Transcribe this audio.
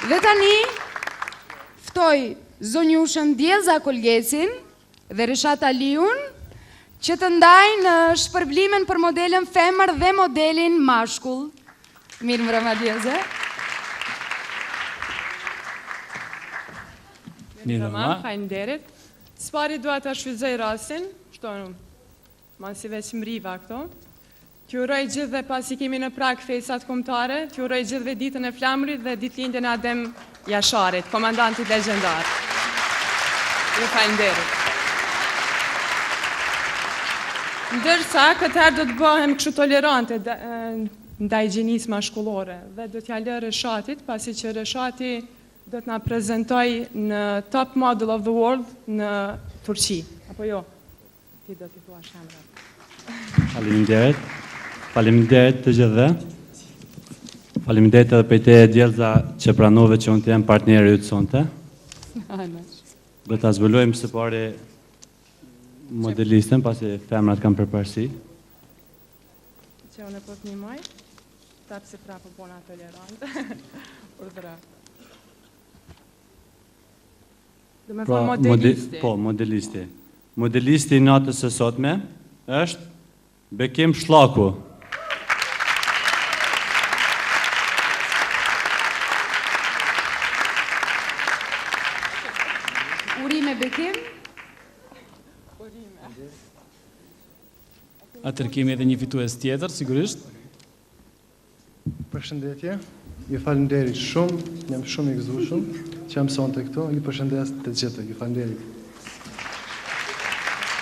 Dhe tani, ftoj zonjushën Djelza Kolgecin dhe Reshat Aliun që të ndajnë në shpërblimin për modelin femër dhe modelin mashkull. Mirë mbrëma Djelza. Mirë mbrëma, faleminderit. Spari dua ta shfrytëzoj rastin, shtonë, masi veç mriva këto. T'ju uroj gjithë dhe pasi kemi në prag festat kombëtare, t'ju uroj gjithëve ditën e flamërit dhe ditëlindjen e Adem Jasharit, komandantit legjendar. Ju faleminderit. Ndërsa këtë herë do të bëhem kështu tolerante ndaj gjinisë mashkullore dhe do t'ja lë Reshatit, pasi që Reshati do të na prezentoj në Top Model of the World në Turqi. Apo jo? Ti do t'i thua shemrat. Faleminderit. Faleminderit të gjithëve. Faleminderit edhe pejte e Djelza që pranove që unë të jam partneri ju të sonte. Do të zbulojmë së pari modelistën, pasi femrat kam përparësi. Që unë e po të një maj, tapë se prapë bona tolerant. Urdhëra. Do me thonë modelisti. Po, modelisti. Modelisti i natës së sotme është Bekim Shlaku. Urime Bekim. Atër kemi edhe një fitues tjetër, sigurisht. Përshëndetje, ju falenderit shumë, jam shumë i gëzueshëm që jam sonte këto, ju përshëndes të gjithë, ju falenderit.